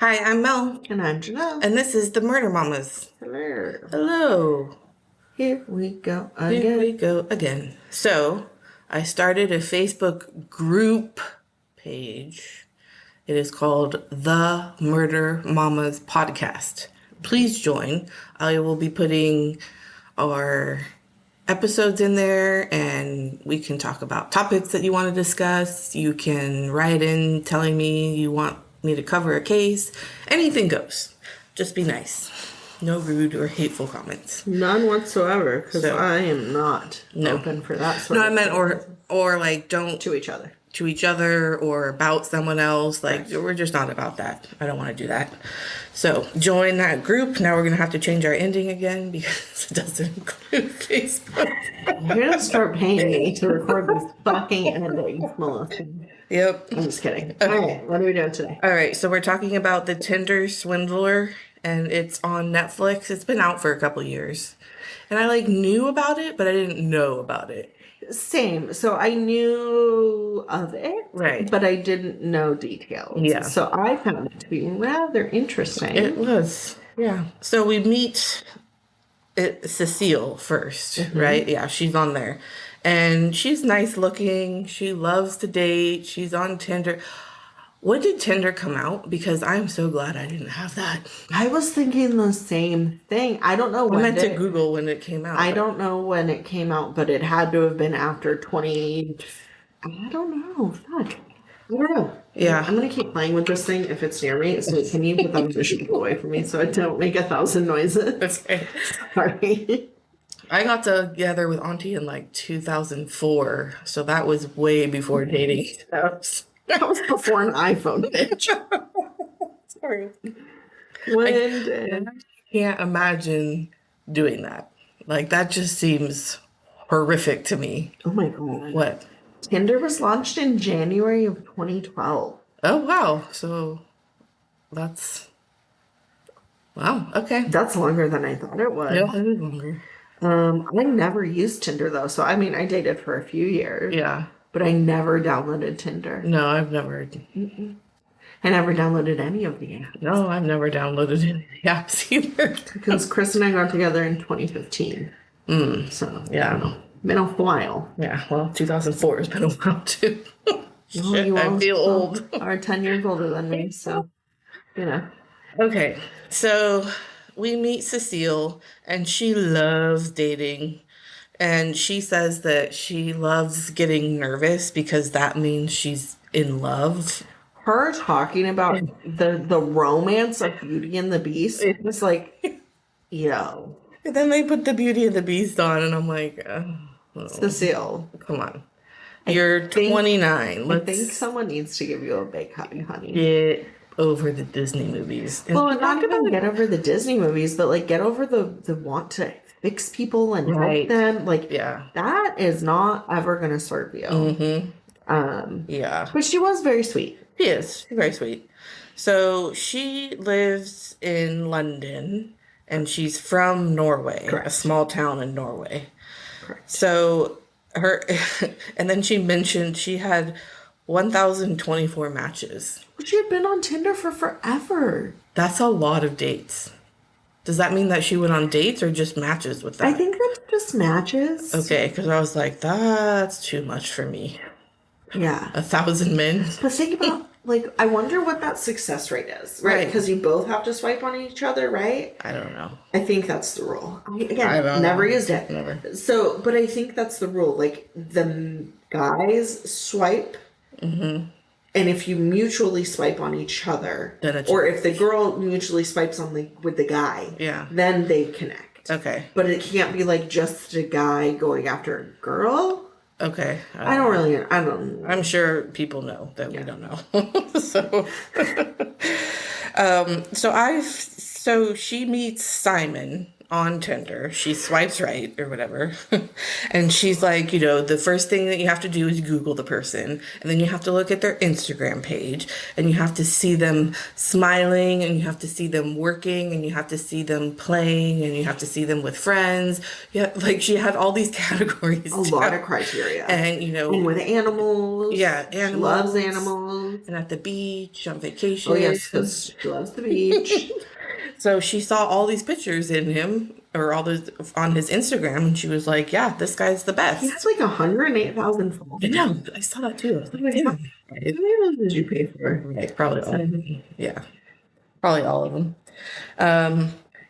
Hi, I'm Mel, And I'm Janelle. and this is the Murder Mamas. Hello. Hello. Here we go Here we again. go again. So, I started a Facebook group page. It is called The Murder Mamas Podcast. Please join. I will be putting our episodes in there and we can talk about topics that you want to discuss. You can write in telling me you want me to cover a case. Anything goes. Just be nice. No rude or hateful comments. None whatsoever, because So, I am not no. open for that sort No, I of meant thing or like don't to each other. to each other or about someone else. Like, Correct. we're just not about that. I don't want to do that. So, join that group. Now we're going to have to change our ending again because it doesn't include Facebook. You're going to start paying me to record these fucking endings, Melissa. Yep. I'm just kidding. All right, what are we doing today? All right. So, we're talking about the Tinder Swindler, and it's on Netflix. It's been out for a couple years. And I like knew about it, but I didn't know about it. Same. So I knew of it, Right. but I didn't know details. Yeah. So I found it to be rather interesting. It was. Yeah. So we meet Cecile 1st, right? Yeah, she's on there. And she's nice looking. She loves to date. She's on Tinder. When did Tinder come out? Because I'm so glad I didn't have that. I was thinking the same thing. I don't know I when meant to it, Google when it came out. I but- don't know when it came out, but it had to have been after 20. I don't know. Fuck. I don't know. Yeah. I'm gonna keep playing with this thing if it's near me. So can you put that vision away from me so I don't make 1,000 noises? Okay. Sorry. I got together with Auntie in like 2004. So that was way before dating apps. That was before an iPhone, bitch. Sorry. When I can't imagine doing that. Like, that just seems horrific to me. oh my god. What? Tinder was launched in January of 2012. Oh, wow. So that's, wow. Okay. That's longer than I thought it would. Yeah, it is longer. I never used Tinder though, so I mean I dated for a few years. Yeah. But I never downloaded Tinder. No, I've never. I never downloaded any of the apps. No, I've never downloaded any of the apps either. Because Chris and I got together in 2015. So, Yeah. I don't know. Been a while. Yeah. Well, 2004 has been a while too. Well, Shit, you I all feel old. are 10 years older than me, so, you know. Okay, so we meet Cecile, and she loves dating. And she says that she loves getting nervous because that means she's in love. Her talking about the romance of Beauty and the Beast was like, yo, And then they put the Beauty and the Beast on, and I'm like, oh, Cecile. come on. You're 29. I think Let's someone needs to give you a big hug, honey. get over the Disney movies. And Well, not even get over the Disney movies, but like get over the want to fix people and Right. help them. Like Yeah. that is not ever gonna serve you. Yeah. But she was very sweet. She is. She's very sweet. So she lives in London and she's from Norway, a Correct. small town in Norway. Correct. So her, and then she mentioned she had 1,024 matches. She had been on Tinder for forever. That's a lot of dates. Does that mean that she went on dates or just matches with that? I think that's just matches. Okay, because I was like, that's too much for me. Yeah. 1,000 men. But think about like I wonder what that success rate is, right? Right. Because you both have to swipe on each other, right? I don't know. I think that's the rule. Again, I don't never know. used it. Never. So, but I think that's the rule. Like the guys swipe, and if you mutually swipe on each other, Then it's- or if the girl mutually swipes on with the guy, Yeah. then they connect. Okay. But it can't be like just a guy going after a girl. Okay. I don't. I'm sure people know that we don't know. So, so she meets Simon on Tinder. She swipes right or whatever. And she's like, the first thing that you have to do is Google the person. And then you have to look at their Instagram page and you have to see them smiling and you have to see them working and you have to see them playing and you have to see them with friends. Yeah, like she had all these categories. A lot of criteria. And, And with animals. Yeah, She animals. loves animals. And at the beach, on vacation. Oh, yes, because she loves the beach. So she saw all these pictures in him or all those on his Instagram and she was like, yeah, this guy's the best. He has like 108,000 followers. I know. I saw that too. I was like, damn. How many of those did you pay for? Right, probably all of them. Yeah. Probably all of them.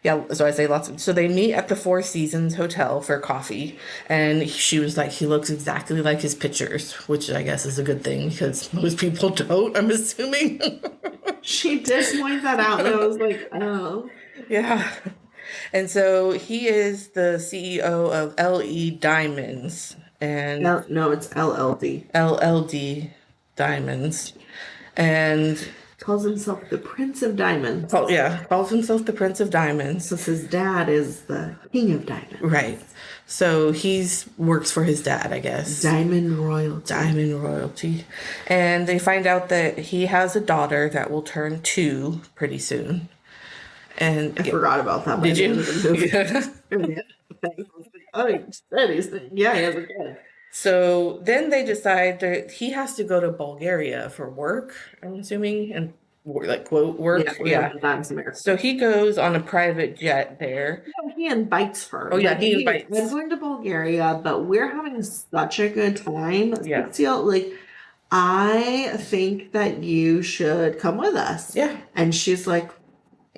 Yeah, so I say lots of. So they meet at the Four Seasons Hotel for coffee, and she was like, he looks exactly like his pictures, which I guess is a good thing because most people don't, I'm assuming. She did point that out, and I was like, oh. Yeah. And so he is the CEO of LE Diamonds and No, it's LLD. LLD Diamonds. And Calls himself the Prince of Diamonds. calls himself the Prince of Diamonds. So his dad is the King of Diamonds. Right. So he's works for his dad, I guess. Diamond royalty. Diamond royalty. And they find out that he has a daughter that will turn 2 pretty soon. And I forgot about that. Did you? Oh, he has a kid. So then they decide that he has to go to Bulgaria for work, I'm assuming, and like quote work. Yeah. That's America. So he goes on a private jet there. Yeah, he invites her. Oh yeah, Like, he invites. I'm going to Bulgaria, but we're having such a good time. Yeah. Like, I think that you should come with us. Yeah. And she's like,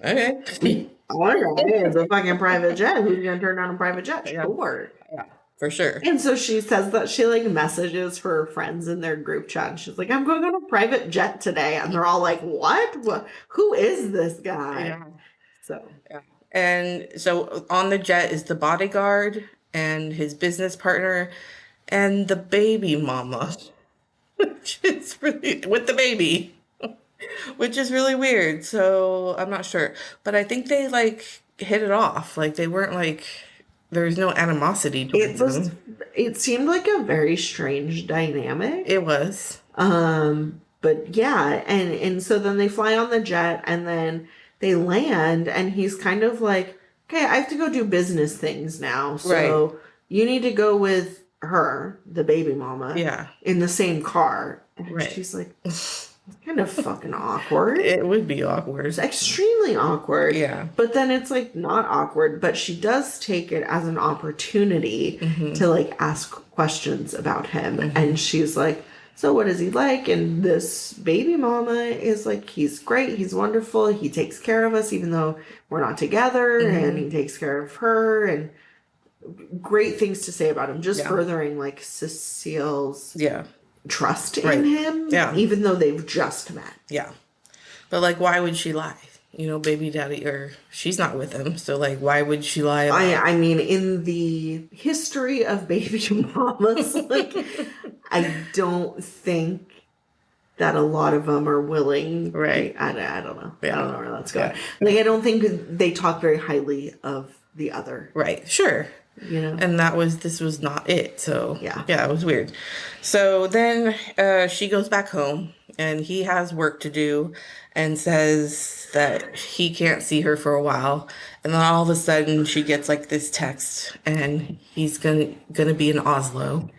Okay. all right, it's a fucking private jet. Who's gonna turn down a private jet? Sure. Yeah, for sure. And so she says that she like messages her friends in their group chat. And she's like, I'm going on a private jet today. And they're all like, what? Who is this guy? Yeah. So, yeah. And so on the jet is the bodyguard and his business partner and the baby mama, which is really with the baby, which is really weird. So I'm not sure, but I think they like hit it off. Like they weren't like, there was no animosity towards them. It seemed like a very strange dynamic. It was. But yeah, and so then they fly on the jet and then they land and he's kind of like, okay, I have to go do business things now. So you need to go with her, the baby mama, in the same car. And she's like, it's kind of fucking awkward. It would be awkward. It's extremely awkward. Yeah. But then it's like not awkward, but she does take it as an opportunity to like ask questions about him. And she's like, so what is he like? And this baby mama is like, he's great. He's wonderful. He takes care of us even though we're not together and he takes care of her and great things to say about him. Just furthering like Cecile's trust in him, even though they've just met. Yeah. But like, why would she lie? Baby daddy, or she's not with him. So like, why would she lie about I mean, in the history of baby mamas, like, I don't think that a lot of them are willing. Right. I don't know. Yeah. I don't know where that's going. Like, I don't think they talk very highly of the other. Right. Sure. And this was not it. So yeah, it was weird. So then she goes back home and he has work to do and says that he can't see her for a while. And then all of a sudden she gets like this text and he's gonna be in Oslo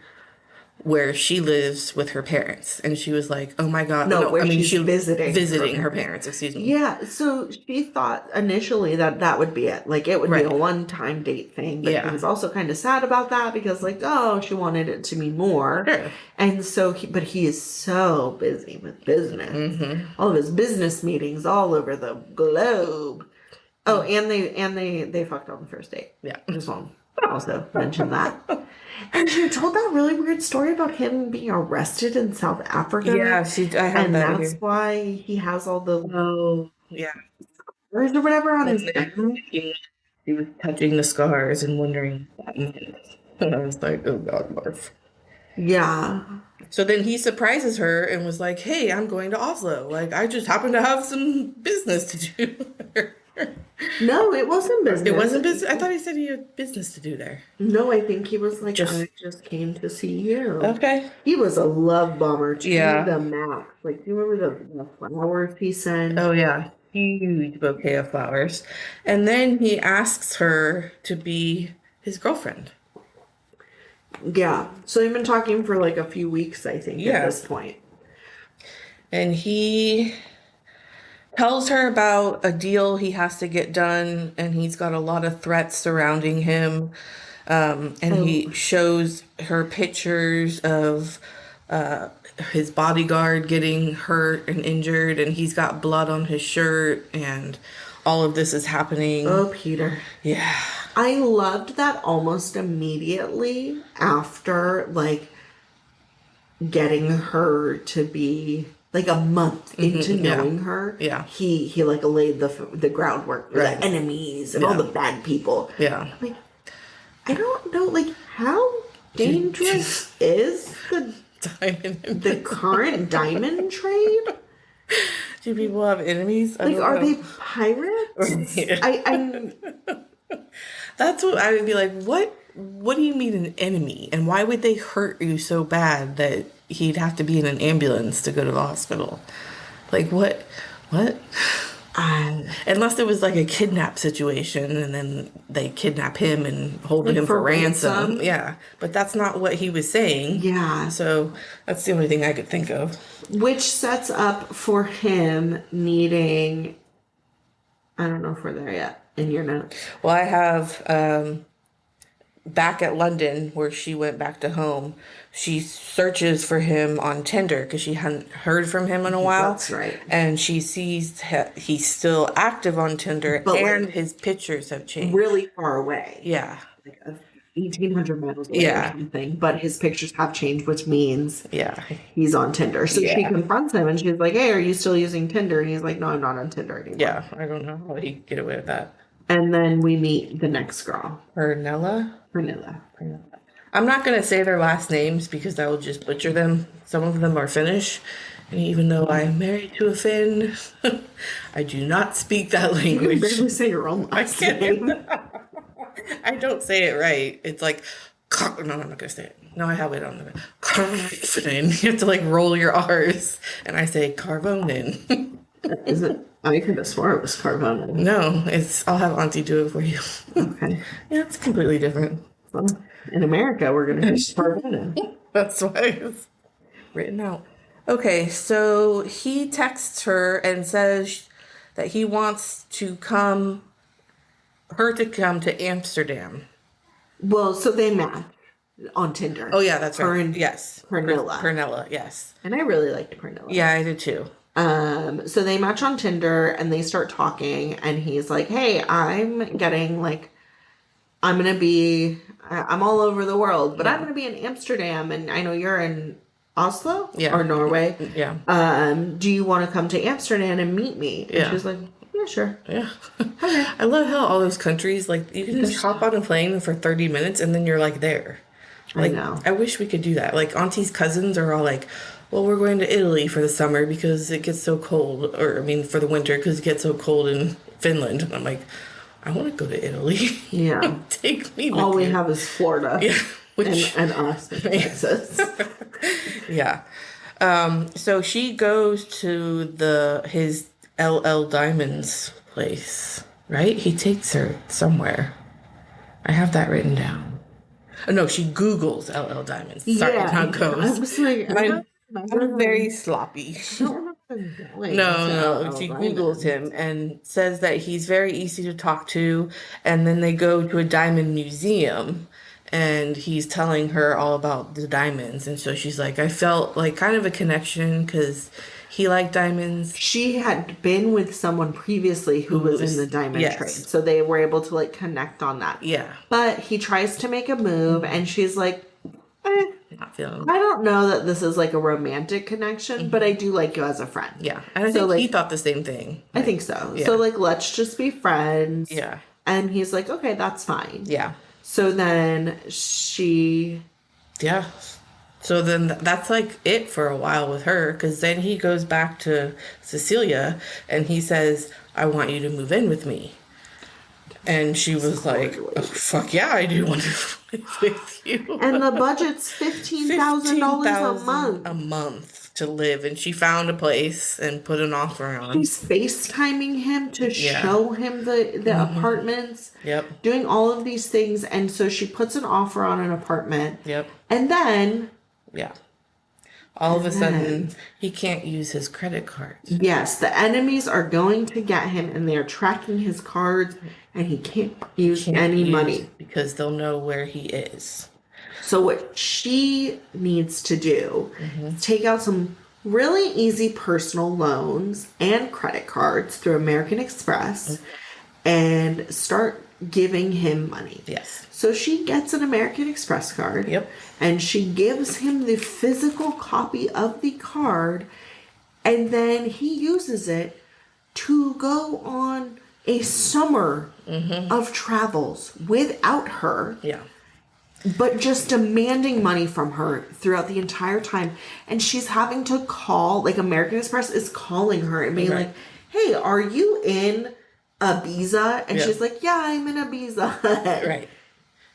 where she lives with her parents. And she was like, oh my God. She's visiting her parents, excuse me. Yeah, so she thought initially that would be it. Like, it would be a one-time date thing. But he was also kind of sad about that because, like, she wanted it to mean more. Sure. And so, he is so busy with business. All of his business meetings all over the globe. Oh, and they fucked on the first date. Yeah. Just want to also mention that. And she told that really weird story about him being arrested in South Africa. Yeah, I have and that that's here. why he has all the or whatever on his neck. He was touching the scars and wondering what that meant. And I was like, oh God, Marv. Yeah. So then he surprises her and was like, hey, I'm going to Oslo. Like, I just happen to have some business to do. No, it wasn't business. It wasn't business. I thought he said he had business to do there. No, I think he was like, Just I just came to see you. okay. He was a love bomber to Yeah. the max. Like, do you remember the flowers he sent? Oh yeah, huge bouquet of flowers, and then he asks her to be his girlfriend. Yeah. So they've been talking for like a few weeks, I think, at Yeah, this point. and he tells her about a deal he has to get done, and he's got a lot of threats surrounding him. And he shows her pictures of his bodyguard getting hurt and injured, and he's got blood on his shirt, and all of this is happening. Oh, Peter. Yeah. I loved that almost immediately after, like, getting her to be like a month into knowing her. Yeah. He like laid the groundwork for Right. the enemies and all the bad people. Yeah. Like, I don't know, like, how dangerous is the current diamond trade? Do people have enemies? Like, are they pirates? I'm That's what I would be like. What do you mean an enemy? And why would they hurt you so bad that he'd have to be in an ambulance to go to the hospital? Like what? Unless it was like a kidnap situation and then they kidnap him and hold him for ransom. Yeah. But that's not what he was saying. Yeah. So that's the only thing I could think of. Which sets up for him needing, I don't know if we're there yet in your notes. Well, I have back at London where she went back to home. She searches for him on Tinder because she hadn't heard from him in a while. That's right. And she sees he's still active on Tinder, But and like, his pictures have changed. really far away. Yeah. Like 1,800 miles away or something. But his pictures have changed, which means he's on Tinder. So she confronts him and she's like, hey, are you still using Tinder? And he's like, no, I'm not on Tinder anymore. Yeah, I don't know how he get away with that. And then we meet the next girl. Pernilla. I'm not going to say their last names because I will just butcher them. Some of them are Finnish. And even though I'm married to a Finn, I do not speak that language. You can barely say your own last name. I don't say it right. It's like, no, I'm not going to say it. No, I have it on the You have to like roll your R's. And I say Carvonen. Is it? I could have swore it was Carvonen. No, I'll have Auntie do it for you. Okay. Yeah, it's completely different. Well, in America, we're going to use Carvonen. That's why it's written out. Okay, so he texts her and says that he wants her to come to Amsterdam. Well, so they met on Tinder. Oh yeah, that's right. Yes. Pernilla, yes. And I really liked Pernilla. Yeah, I did too. So they match on Tinder and they start talking and he's like, hey, I'm all over the world, but I'm going to be in Amsterdam and I know you're in Oslo or Norway. Yeah. Do you want to come to Amsterdam and meet me? And she's like, yeah, sure. Yeah. Okay. I love how all those countries, like, you can just hop on a plane for 30 minutes and then you're like there. Like, I know. I wish we could do that. Like, Auntie's cousins are all like, well, we're going to Italy for the summer because it gets so cold, for the winter because it gets so cold in Finland. And I'm like, I want to go to Italy. Yeah. Take me with All we you. have is Florida. Yeah. And us in Texas. Yeah. So she goes to his LL Diamonds place, right? He takes her somewhere. I have that written down. Oh, no, she Googles LL Diamonds. Sorry, how it goes. I was like, I'm very sloppy. No. She Googles him and says that he's very easy to talk to. And then they go to a diamond museum and he's telling her all about the diamonds. And so she's like, I felt like kind of a connection because he liked diamonds. She had been with someone previously who was in the diamond trade. So they were able to like connect on that. Yeah. But he tries to make a move and she's like, not feeling. I don't know that this is like a romantic connection, but I do like you as a friend. Yeah. And I think he thought the same thing. I think so. Yeah. So like, let's just be friends. Yeah. And he's like, okay, that's fine. Yeah. So then Yeah. So then that's like it for a while with her because then he goes back to Cecilia and he says, I want you to move in with me. And she was like, oh, fuck yeah, I do want to live with you. And the budget's $15,000 a month. a month to live. And she found a place and put an offer on. She's FaceTiming him to show him the apartments. Yep. Doing all of these things. And so she puts an offer on an apartment. Yep. And then... Yeah. All of a sudden, he can't use his credit cards. Yes, the enemies are going to get him, and they're tracking his cards, and he can't use any money. Because they'll know where he is. So what she needs to do is take out some really easy personal loans and credit cards through American Express and start giving him money. Yes. So she gets an American Express card. Yep. And she gives him the physical copy of the card, and then he uses it to go on a summer of travels without her. Yeah. But just demanding money from her throughout the entire time. And she's having to call, like American Express is calling her and being like, hey, are you in Ibiza? And she's like, yeah, I'm in Ibiza. Right.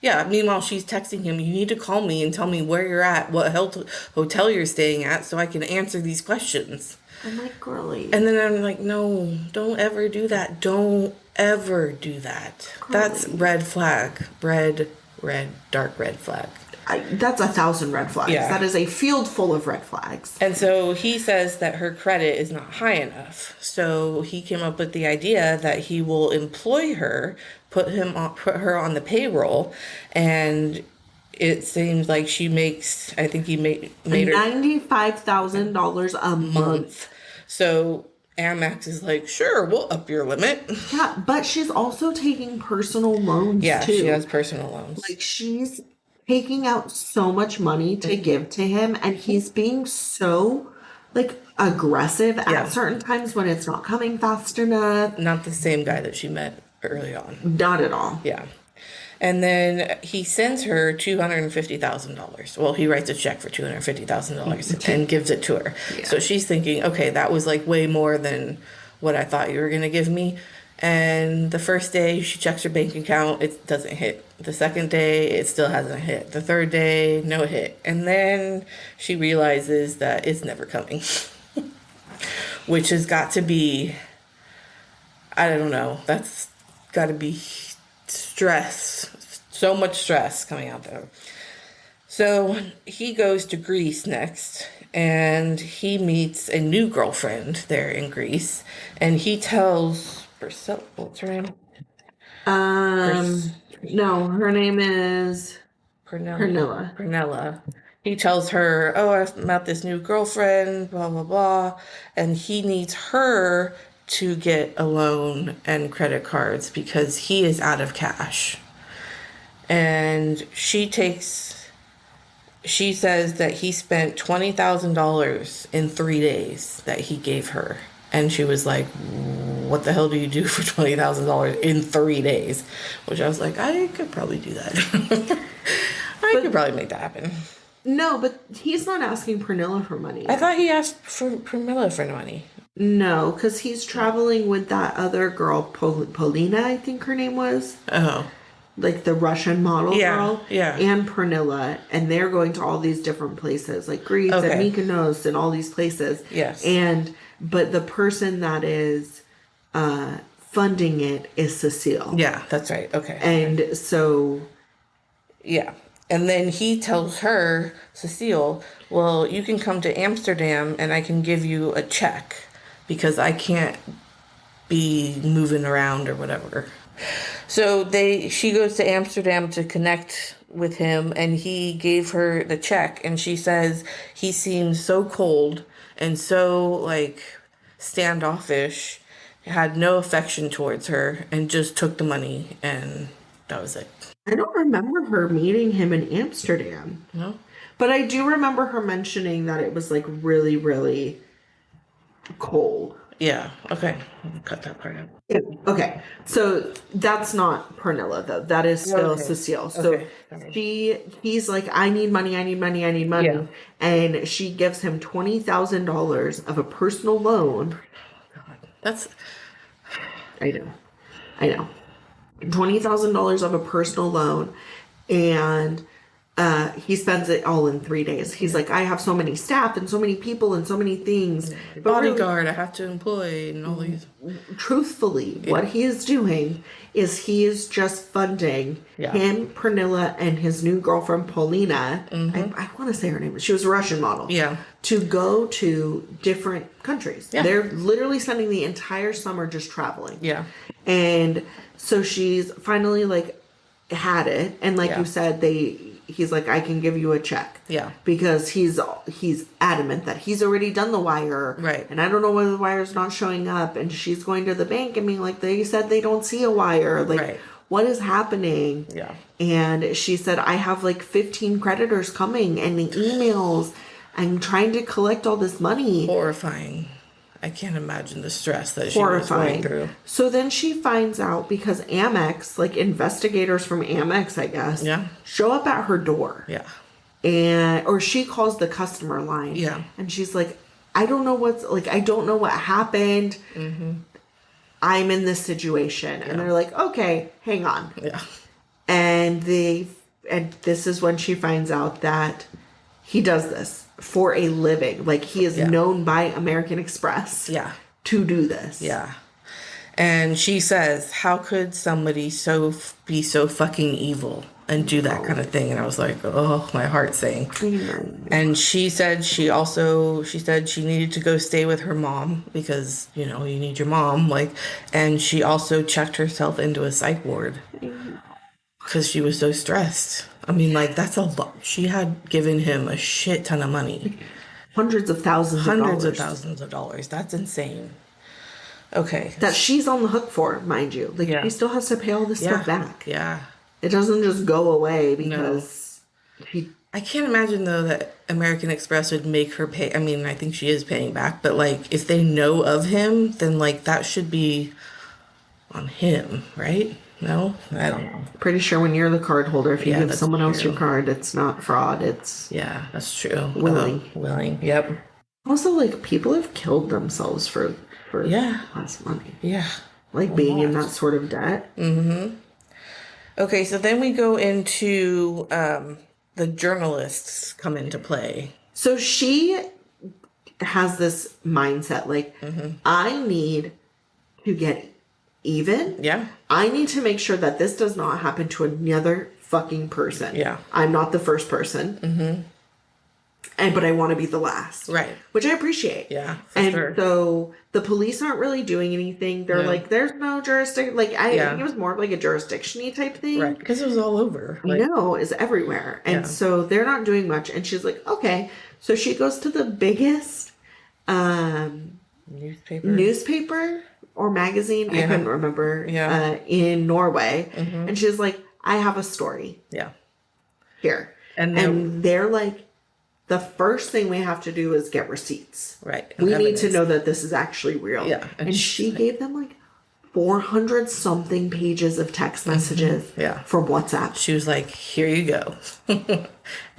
Yeah, meanwhile, she's texting him, you need to call me and tell me where you're at, what hotel you're staying at, so I can answer these questions. I'm like, girly. And then I'm like, no, don't ever do that. Don't ever do that. Girly. That's red flag. Dark red flag. That's 1,000 red flags. Yeah. That is a field full of red flags. And so he says that her credit is not high enough. So he came up with the idea that he will employ her, put her on the payroll, and it seems like she makes, I think he made her $95,000 a month. So Amex is like, sure, we'll up your limit. Yeah, but she's also taking personal loans too. She has personal loans. Like she's taking out so much money to give to him, and he's being so like aggressive at certain times when it's not coming fast enough. Not the same guy that she met early on. Not at all. Yeah. And then he sends her $250,000. Well, he writes a check for $250,000 and gives it to her. Yeah. So she's thinking, okay, that was like way more than what I thought you were going to give me. And the first day she checks her bank account, it doesn't hit. The second day, it still hasn't hit. The third day, no hit. And then she realizes that it's never coming. Which has got to be, I don't know, that's got to be stress. So much stress coming out there. So he goes to Greece next, and he meets a new girlfriend there in Greece, and he tells Priscilla, what's her name? No, her name is Pernilla. He tells her, oh, I've met this new girlfriend, blah, blah, blah. And he needs her to get a loan and credit cards because he is out of cash. And she says that he spent $20,000 in 3 days that he gave her. And she was like, what the hell do you do for $20,000 in 3 days? Which I was like, I could probably do that. I could probably make that happen. No, but he's not asking Pernilla for money. I thought he asked for Pernilla for money. No, because he's traveling with that other girl, Polina, I think her name was. Oh. Like the Russian model girl. Yeah. And Pernilla. And they're going to all these different places, like Greece and Mykonos and all these places. Yes. But the person that is funding it is Cecile. Yeah, that's right. Okay. And so... Yeah. And then he tells her, Cecile, well, you can come to Amsterdam and I can give you a check because I can't be moving around or whatever. So she goes to Amsterdam to connect with him, and he gave her the check, and she says he seems so cold and so like standoffish, had no affection towards her, and just took the money, and that was it. I don't remember her meeting him in Amsterdam. No? But I do remember her mentioning that it was like really, really cold. Yeah, okay. Cut that part out. Yeah. Okay, so that's not Pernilla though. That is still Cecile. So he's like, I need money. Yeah. And she gives him $20,000 of a personal loan. God, that's... I know. $20,000 of a personal loan, and he spends it all in 3 days. He's like, I have so many staff and so many people and so many things. But Bodyguard, I have to employ and all these. Truthfully, what he is doing is he is just funding him, Pernilla, and his new girlfriend, Paulina. I want to say her name. She was a Russian model. Yeah. To go to different countries. Yeah. They're literally spending the entire summer just traveling. Yeah. And so she's finally like had it. And like you said, he's like, I can give you a check. Yeah. Because he's adamant that he's already done the wire. Right. And I don't know whether the wire's not showing up. And she's going to the bank and being like, they said they don't see a wire. Like, what is happening? Yeah. And she said, I have like 15 creditors coming and the emails. I'm trying to collect all this money. Horrifying. I can't imagine the stress that she was going through. So then she finds out because Amex, like investigators from Amex, I guess, show up at her door. Yeah. Or she calls the customer line. Yeah. And she's like, I don't know what happened. I'm in this situation. And they're like, okay, hang on. Yeah. And this is when she finds out that he does this for a living. Like, he is known by American Express to do this. Yeah. And she says, how could somebody be so fucking evil and do that kind of thing? And I was like, oh, my heart sank. And she said she needed to go stay with her mom because, you need your mom. And she also checked herself into a psych ward because she was so stressed. I mean, that's a lot. She had given him a shit ton of money. Hundreds of thousands of dollars. That's insane. Okay. That she's on the hook for, mind you. She still has to pay all this stuff back. Yeah. It doesn't just go away because I can't imagine, though, that American Express would make her pay. I mean, I think she is paying back. But, if they know of him, then, that should be on him, right? No? I don't know. Pretty sure when you're the card holder, if you give someone else your card, it's not fraud. It's... Yeah, that's true. Willing. Willing, yep. Also, people have killed themselves for less money. Yeah. Being in that sort of debt. Mm-hmm. Okay, so then we go into the journalists come into play. So she has this mindset, I need to get even. Yeah. I need to make sure that this does not happen to another fucking person. Yeah. I'm not the first person. Mm-hmm. But I want to be the last. Right. Which I appreciate. Yeah. So the police aren't really doing anything. They're there's no jurisdiction. I think it was more of a jurisdiction-y type thing. Right. Because it was all over. It's everywhere. And so they're not doing much. And she's like, okay. So she goes to the biggest newspaper or magazine, I couldn't remember, in Norway. Mm-hmm. And she's like, I have a story. Yeah. Here. And they're like, the first thing we have to do is get receipts. Right. We need to know that this is actually real. Yeah. And she gave them 400 something pages of text messages from WhatsApp. She was like, here you go.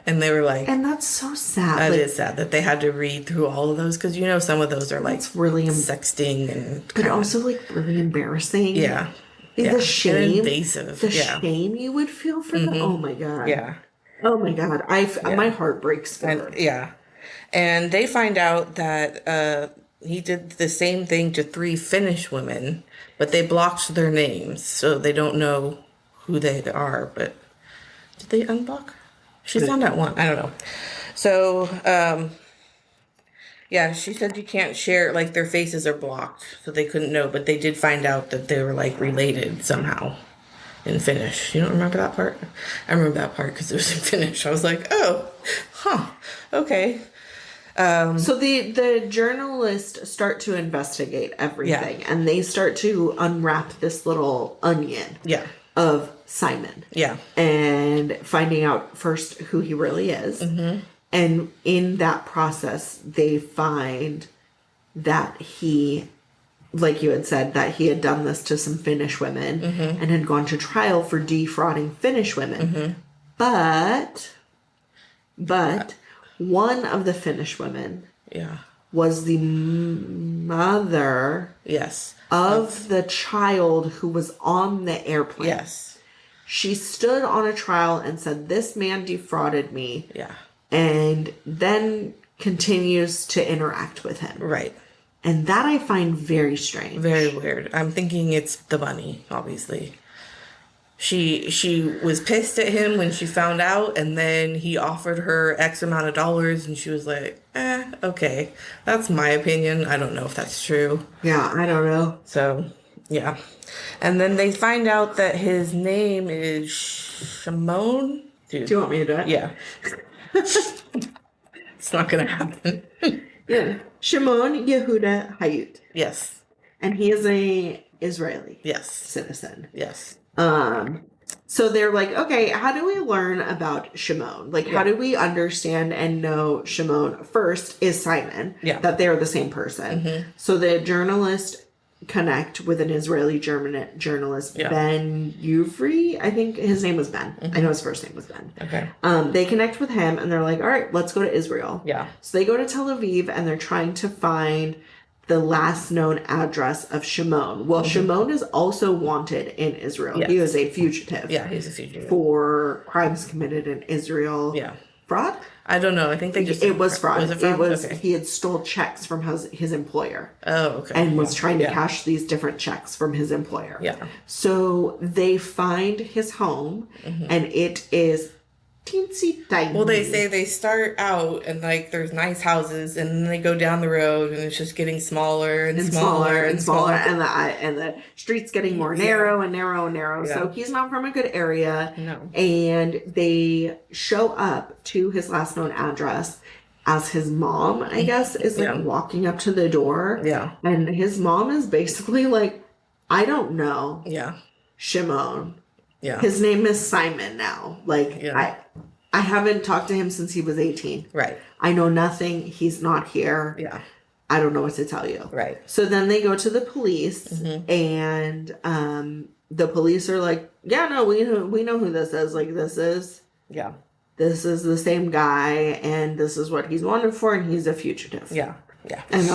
And they were like... And that's so sad. That is sad that they had to read through all of those because, some of those are it's really sexting and... But also really embarrassing. Yeah. The shame. And invasive. The shame you would feel for them. Oh my God. Yeah. Oh my God. My heart breaks for her. Yeah. And they find out that he did the same thing to 3 Finnish women, but they blocked their names, so they don't know who they are. But did they unblock? She found out one. I don't know. So, she said you can't share, their faces are blocked, so they couldn't know, but they did find out that they were, related somehow in Finnish. You don't remember that part? I remember that part because it was in Finnish. I was like, oh, okay. So the journalists start to investigate everything, and they start to unwrap this little onion of Simon. Yeah. And finding out first who he really is. Mm-hmm. And in that process, they find that he, like you had said, that he had done this to some Finnish women and had gone to trial for defrauding Finnish women. Mm-hmm. But one of the Finnish women was the mother Yes. of the child who was on the airplane. Yes. She stood on a trial and said, this man defrauded me. Yeah. And then continues to interact with him. Right. And that I find very strange. Very weird. I'm thinking it's the money, obviously. She was pissed at him when she found out, and then he offered her X amount of dollars, and she was like, okay. That's my opinion. I don't know if that's true. Yeah, I don't know. So, yeah. And then they find out that his name is Shimon. Dude. Do you want me to do it? Yeah. It's not going to happen. Yeah. Simon Hayut. Yes. And he is a Israeli Yes. citizen. Yes. So they're like, okay, how do we learn about Shimon? Like, how do we understand and know Shimon? First is Simon, that they're the same person. So the journalist connect with an Israeli journalist, Ben Uvri. I think his name was Ben. I know his first name was Ben. Okay. They connect with him and they're like, all right, let's go to Israel. Yeah. So they go to Tel Aviv and they're trying to find the last known address of Shimon. Well, Shimon is also wanted in Israel. Yes. He is a fugitive. Yeah, he's a fugitive. For crimes committed in Israel. Yeah. Fraud? I don't know. I think they just... It was fraud. Was it fraud? Okay. He had stole checks from his employer. Oh, okay. And was trying to cash these different checks from his employer. Yeah. So they find his home and it is teensy tiny. Well, they say they start out and like there's nice houses, and then they go down the road and it's just getting smaller and smaller and smaller, and the street's getting more narrow and narrow and narrow. Yeah. So he's not from a good area. No. And they show up to his last known address as his mom, I guess, is like walking up to the door. Yeah. And his mom is basically like, I don't know. Yeah. Shimon. Yeah. His name is Simon now. Like, I haven't talked to him since he was 18. Right. I know nothing. He's not here. Yeah. I don't know what to tell you. Right. So then they go to the police and the police are like, yeah, no, we know who this is. Like, this is the same guy and this is what he's wanted for and he's a fugitive. Yeah. Yeah. And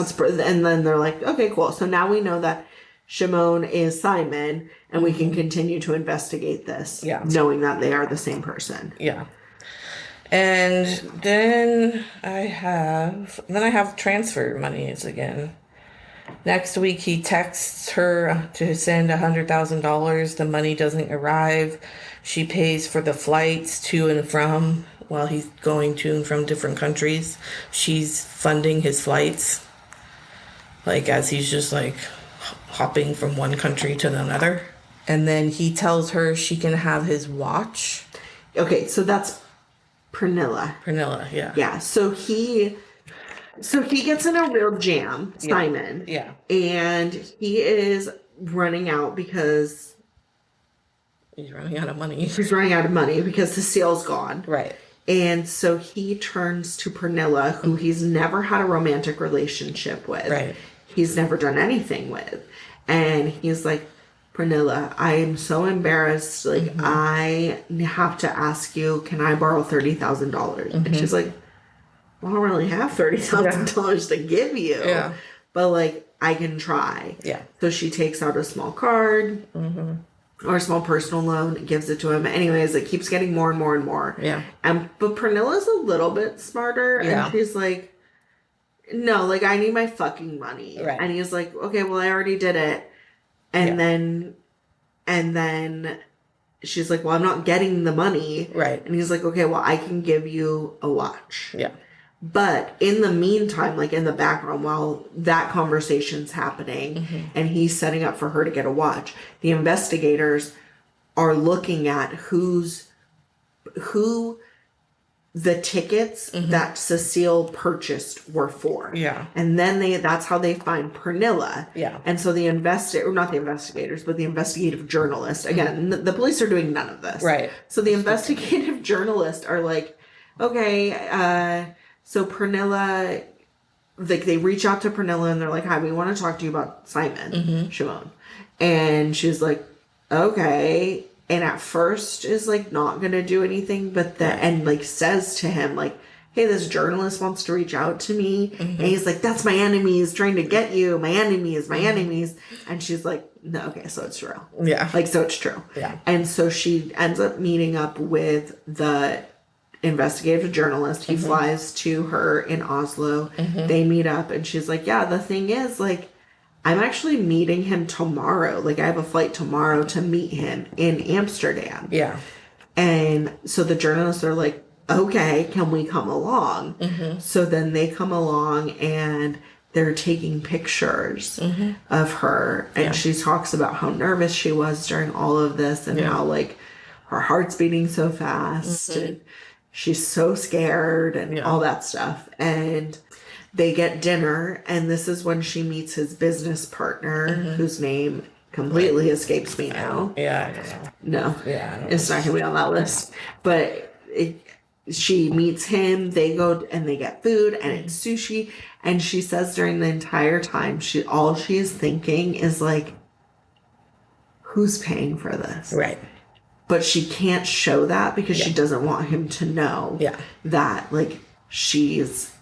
then they're like, okay, cool. So now we know that Shimon is Simon, and we can continue to investigate this, knowing that they are the same person. Yeah. And then I have transfer monies again. Next week he texts her to send $100,000. The money doesn't arrive. She pays for the flights to and from while he's going to and from different countries. She's funding his flights. Like as he's just like hopping from one country to another. And then he tells her she can have his watch. Okay, so that's Pernilla. Pernilla, yeah. Yeah, so he gets in a real jam, Simon. Yeah. And he is running out because... He's running out of money. He's running out of money because the sale's gone. Right. And so he turns to Pernilla, who he's never had a romantic relationship with. Right. He's never done anything with. And he's like, Pernilla, I am so embarrassed. Like, I have to ask you, can I borrow $30,000? And she's like, well, I don't really have $30,000 to give you. Yeah. But, like, I can try. Yeah. So she takes out a small card or a small personal loan, gives it to him. Anyways, it keeps getting more and more and more. Yeah. But Pernilla's a little bit smarter. Yeah. And she's like, no, like, I need my fucking money. Right. And he's like, okay, well, I already did it. And then she's like, well, I'm not getting the money. Right. And he's like, okay, well, I can give you a watch. Yeah. But in the meantime, like in the background, while that conversation's happening and he's setting up for her to get a watch, the investigators are looking at who the tickets that Cecile purchased were for. Yeah. And then that's how they find Pernilla. Yeah. And so not the investigators, but the investigative journalist. Again, the police are doing none of this. Right. So the investigative journalists are like, okay, so Pernilla, like they reach out to Pernilla and they're like, hi, we want to talk to you about Simon Shimon. And she's like, okay. And at first is like not gonna do anything, but and like says to him like, hey, this journalist wants to reach out to me. And he's like, that's my enemies trying to get you. My enemies, my enemies. And she's like, no, okay, so it's true. Yeah. Like, so it's true. Yeah. And so she ends up meeting up with the investigative journalist. He flies to her in Oslo. They meet up and she's like, yeah, the thing is, like, I'm actually meeting him tomorrow. Like, I have a flight tomorrow to meet him in Amsterdam. Yeah. And so the journalists are like, okay, can we come along? So then they come along and they're taking pictures of her. And she talks about how nervous she was during all of this and how, like, her heart's beating so fast and she's so scared and all that stuff. And they get dinner. And this is when she meets his business partner, whose name completely escapes me now. Yeah, I don't know. No. Yeah, It's not going to be on that list. But she meets him, they go and they get food and it's sushi. And she says during the entire time, all she is thinking is like, who's paying for this? Right. But she can't show that because she doesn't want him to know that, like, she's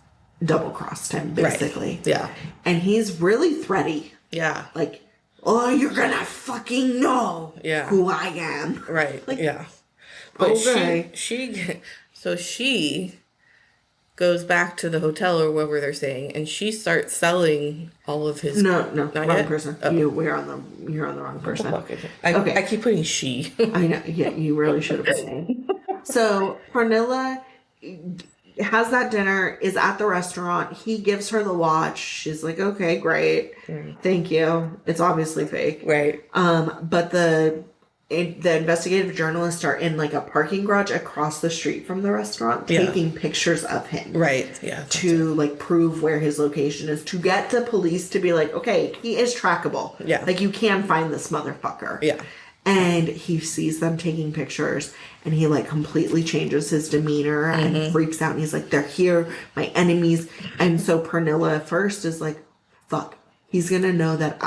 double-crossed him, basically. Right. Yeah. And he's really threaty. Yeah. Like, oh, you're gonna fucking know who I am. Right. Like, yeah. But okay. she goes back to the hotel or wherever they're staying, and she starts selling all of his. No, wrong yet? person. Oh. You're on the wrong person. Okay. I keep putting she. I know. Yeah, you really should have been. So Pernilla has that dinner, is at the restaurant. He gives her the watch. She's like, okay, great. Thank you. It's obviously fake. Right. But the investigative journalists are in, like, a parking garage across the street from the restaurant taking pictures of him. Right. Yeah. To, like, prove where his location is, to get the police to be like, okay, he is trackable. Yeah. Like, you can find this motherfucker. Yeah. And he sees them taking pictures and he, like, completely changes his demeanor and freaks out. And he's like, they're here, my enemies. And so Pernilla at first is like, fuck, he's going to know that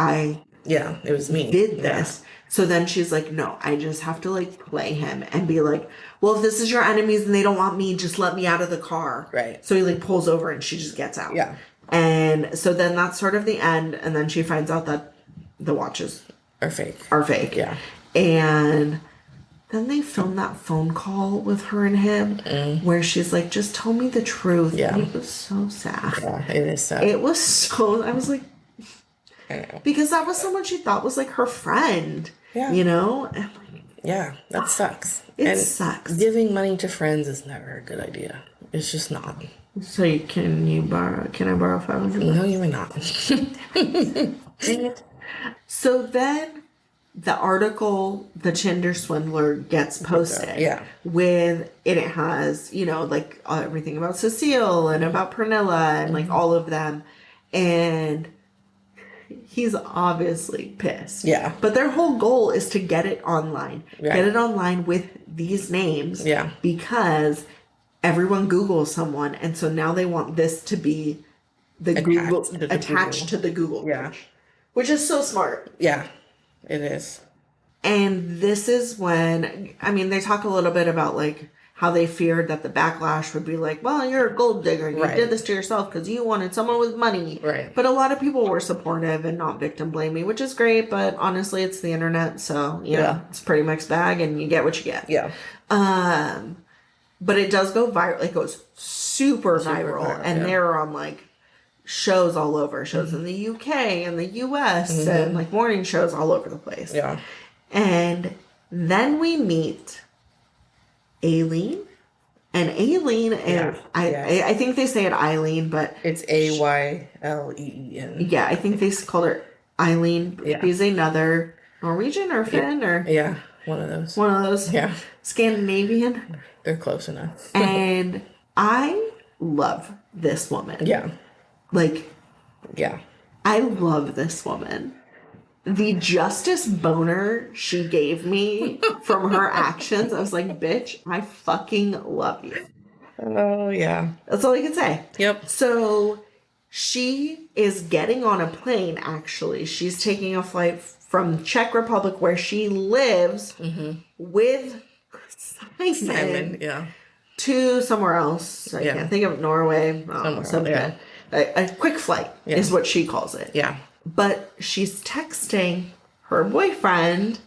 it was me. Did this. Yeah. So then she's like, no, I just have to, like, play him and be like, well, if this is your enemies and they don't want me, just let me out of the car. Right. So he, like, pulls over and she just gets out. Yeah. And so then that's sort of the end. And then she finds out that the watches are fake. Yeah. And then they film that phone call with her and him where she's like, just tell me the truth. Yeah. And it was so sad. Yeah, it is sad. It was so, I was like, I know. because that was someone she thought was, like, her friend. Yeah. You know? And, like, yeah, that sucks. It sucks. Giving money to friends is never a good idea. It's just not. So can I borrow $500? No, you may not. So then the article, the Tinder Swindler, gets posted. Yeah. It has, you know, like, everything about Cecile and about Pernilla and, like, all of them. And he's obviously pissed. Yeah. But their whole goal is to get it online. Right. Get it online with these names. Yeah. Because everyone Googles someone. And so now they want this to be attached to the Google page. Yeah. Which is so smart. Yeah, it is. And this is when, I mean, they talk a little bit about, like, how they feared that the backlash would be like, well, you're a gold digger and you did this to yourself because you wanted someone with money. Right. But a lot of people were supportive and not victim blaming, which is great. But honestly, it's the internet. So, you know, it's a pretty mixed bag and you get what you get. Yeah. But it does go viral. It goes super viral. And they're on, like, shows all over. Shows in the UK and the US and, like, morning shows all over the place. Yeah. And then we meet Aileen. And Aileen, and I think they say it Eileen, but it's Ayleen. Yeah, I think they called her Eileen. Yeah. He's another Norwegian or Finn or one of those. One of those. Yeah. Scandinavian. They're close enough. And I love this woman. Yeah. Like, yeah. I love this woman. The justice boner she gave me from her actions, I was like, bitch, I fucking love you. Oh, yeah. That's all I can say. Yep. So she is getting on a plane, actually. She's taking a flight from Czech Republic where she lives with Simon. Yeah. to somewhere else. I can't think of Norway. Somewhere. A quick flight is what she calls it. Yeah. But she's texting her boyfriend,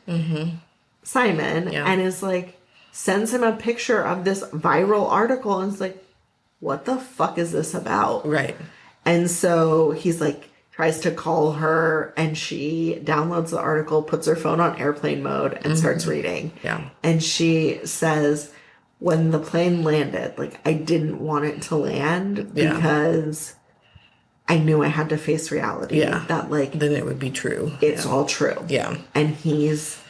Simon, and is like, sends him a picture of this viral article and is like, what the fuck is this about? Right. And so he's like, tries to call her, and she downloads the article, puts her phone on airplane mode, and starts reading. Yeah. And she says, when the plane landed, like, I didn't want it to land because I knew I had to face reality. Yeah. That, like, then it would be true. It's all true. Yeah. And he's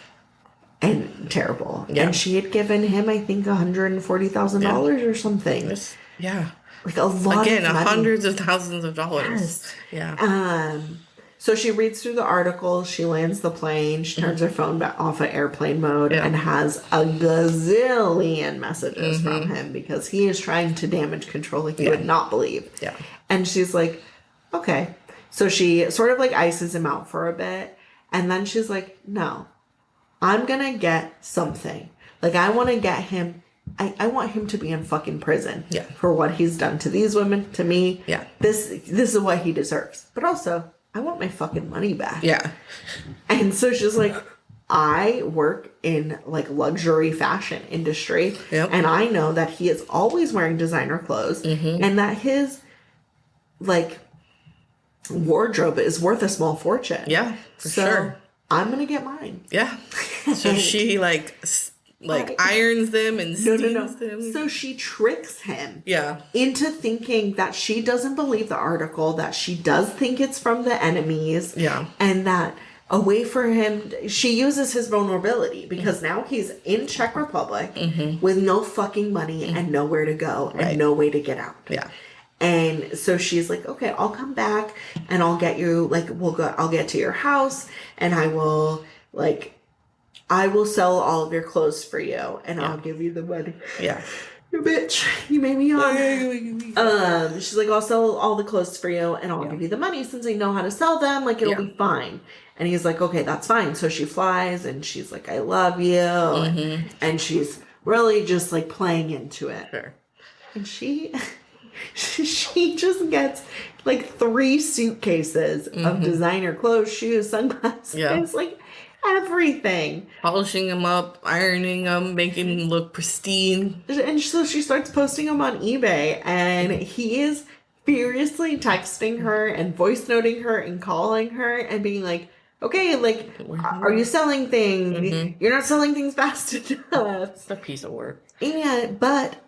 terrible. Yeah. And she had given him, I think, $140,000 or something. Yeah. Like a lot Again, of money. hundreds of thousands of dollars. Yes. Yeah. So she reads through the article, she lands the plane, she turns her phone back off of airplane mode and has a gazillion messages from him because he is trying to damage control like you would not believe. Yeah. And she's like, okay. So she sort of like ices him out for a bit. And then she's like, no, I'm going to get something. Like, I want to get him. I want him to be in fucking prison for what he's done to these women, to me. Yeah. This is what he deserves. But also, I want my fucking money back. Yeah. And so she's like, I work in like luxury fashion industry. Yep. And I know that he is always wearing designer clothes and that his like wardrobe is worth a small fortune. Yeah, for sure. I'm going to get mine. Yeah. So she irons them and steams them. So she tricks him Yeah. into thinking that she doesn't believe the article, that she does think it's from the enemies. Yeah. And that a way for him, she uses his vulnerability because now he's in Czech Republic with no fucking money and nowhere to go and no way to get out. Yeah. And so she's like, okay, I'll come back and I'll get you, like, I'll get to your house and I will sell all of your clothes for you and I'll give you the money. Yeah. You bitch, you made me on. She's like, I'll sell all the clothes for you and I'll give you the money since I know how to sell them. Like, it'll be fine. And he's like, okay, that's fine. So she flies and she's like, I love you. And she's really just like playing into it. Sure. And she just gets like 3 suitcases of designer clothes, shoes, sunglasses, like everything. Polishing them up, ironing them, making them look pristine. And so she starts posting them on eBay, and he is furiously texting her and voice noting her and calling her and being like, okay, like, are you selling things? You're not selling things fast enough. It's a piece of work. But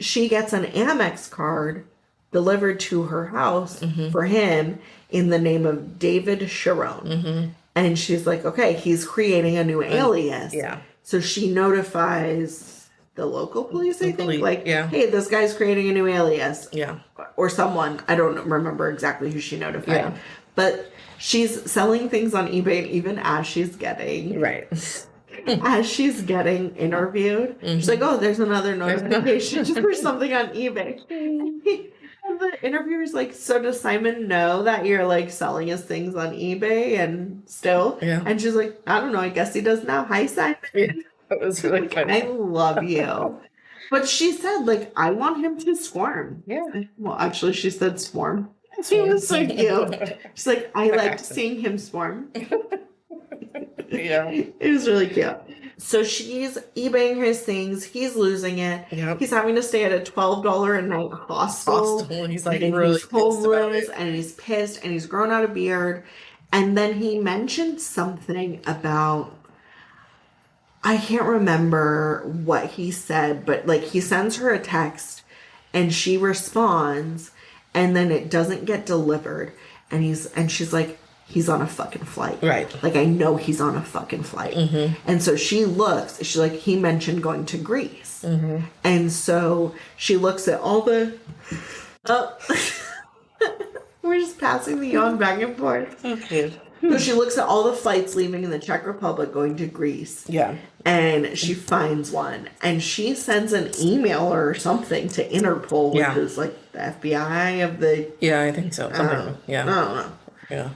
she gets an Amex card delivered to her house for him in the name of David Sharon. And she's like, okay, he's creating a new alias. Yeah. So she notifies the local police, I think. Like, yeah. Hey, this guy's creating a new alias. Yeah. Or someone. I don't remember exactly who she notified. Yeah. But she's selling things on eBay even as she's getting... Right. As she's getting interviewed, she's like, oh, there's another notification for something on eBay. And the interviewer's like, so does Simon know that you're like selling his things on eBay and still? Yeah. And she's like, I don't know. I guess he does now. Hi, Simon. Yeah, that was really funny. I love you. But she said, like, I want him to swarm. Yeah. Well, actually, she said swarm. She was so cute. She's like, I liked seeing him swarm. Yeah. It was really cute. So she's eBaying his things. He's losing it. Yep. He's having to stay at a $12 a night hostel. He's like and really he's homeless and he's pissed and he's grown out a beard. And then he mentioned something about, I can't remember what he said, but like he sends her a text and she responds and then it doesn't get delivered. And she's like, he's on a fucking flight. Right. Like, I know he's on a fucking flight. And so she looks, she's like, he mentioned going to Greece. And so she looks at all the, we're just passing the yawn back and forth. Okay. So she looks at all the flights leaving in the Czech Republic going to Greece. Yeah. And she finds one. And she sends an email or something to Interpol, which is like the FBI of the... Yeah, I think so. Something. Yeah. I don't know. Yeah.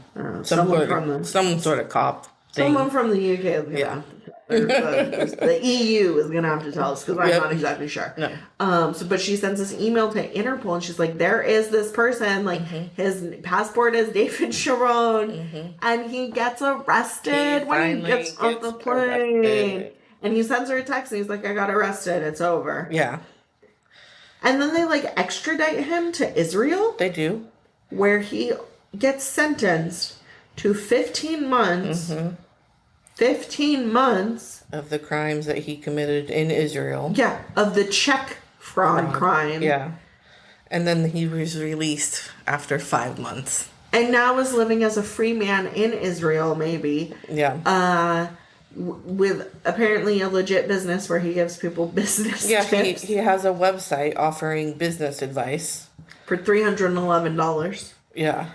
Someone from the... Some sort of cop thing. Someone from the UK. Yeah. The EU is gonna have to tell us because I'm not exactly sure. No. But she sends this email to Interpol and she's like, there is this person, like his passport is David Sharon, and he gets arrested when he gets off the plane. And he sends her a text and he's like, I got arrested. It's over. Yeah. And then they like extradite him to Israel. They do. Where he gets sentenced to 15 months. 15 months. Of the crimes that he committed in Israel. Yeah. Of the check fraud crime. Yeah. And then he was released after 5 months. And now is living as a free man in Israel, maybe. Yeah. With apparently a legit business where he gives people business tips. He has a website offering business advice. For $311. Yeah.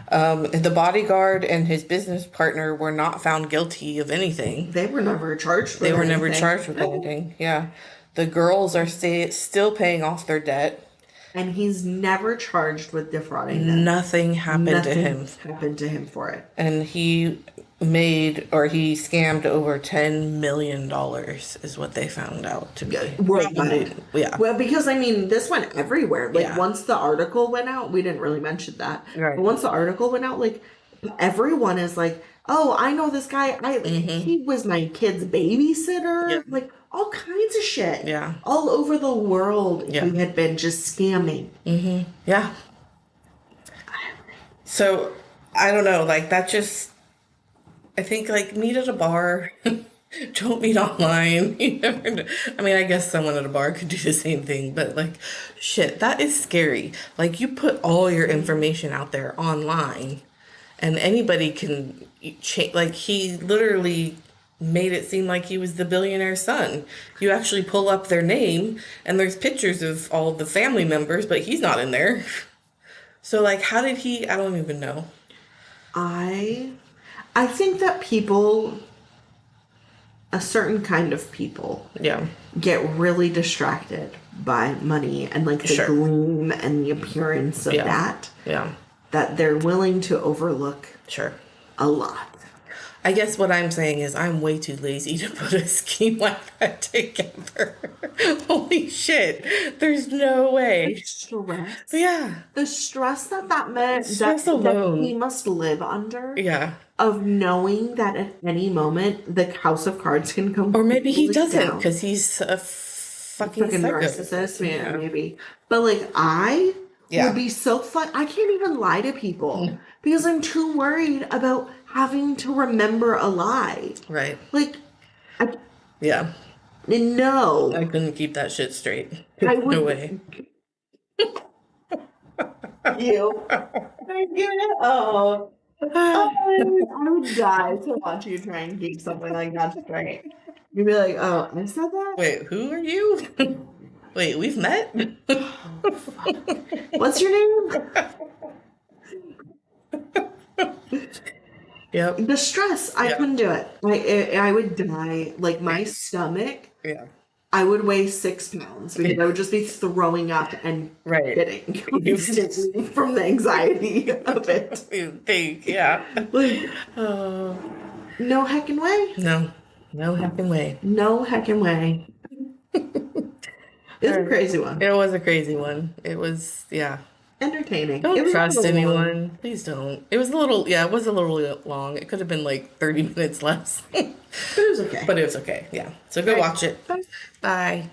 The bodyguard and his business partner were not found guilty of anything. They were never charged with anything. Yeah. The girls are still paying off their debt. And he's never charged with defrauding them. Nothing happened to him. Happened to him for it. And he scammed over $10 million is what they found out to be. Worldwide. Yeah. Well, because I mean, this went everywhere. Like once the article went out, we didn't really mention that. Right. But once the article went out, like everyone is like, oh, I know this guy. He was my kid's babysitter. Yeah. Like all kinds of shit. Yeah. All over the world, he had been just scamming. Mm-hmm. Yeah. So I don't know. Like that just. I think, like, meet at a bar. Don't meet online. You never know. I mean, I guess someone at a bar could do the same thing, but, like, shit, that is scary. Like, you put all your information out there online, and anybody can like, he literally made it seem like he was the billionaire's son. You actually pull up their name, and there's pictures of all the family members, but he's not in there. So, like, how did he... I don't even know. I think that people, a certain kind of people, get really distracted by money and like the gloom and the appearance of that. Yeah. That they're willing to overlook a lot. I guess what I'm saying is I'm way too lazy to put a scheme like that together. Holy shit. There's no way. The stress. Yeah. The stress that meant stress that alone. He must live under. Yeah. Of knowing that at any moment the house of cards can come. Or maybe he doesn't because he's a fucking narcissist. Man, maybe. But like I would be so fun. I can't even lie to people because I'm too worried about having to remember a lie. Right. Like, no. I couldn't keep that shit straight. No way. I would die to watch you try and keep something like that straight. You'd be like, oh, I said that? Wait, who are you? Wait, we've met? What's your name? Yep. The stress, I couldn't do it. I would die. Like my stomach, I would weigh 6 pounds because I would just be throwing up and spitting instantly from the anxiety of it. You think, Like, no heckin' way. No heckin' way. No heckin' way. It's a crazy one. It was a crazy one. It was, entertaining. Don't trust anyone. Long. Please don't. It was a little, it was a little long. It could have been like 30 minutes less. But it was okay. Yeah. So go watch it. Bye. Bye.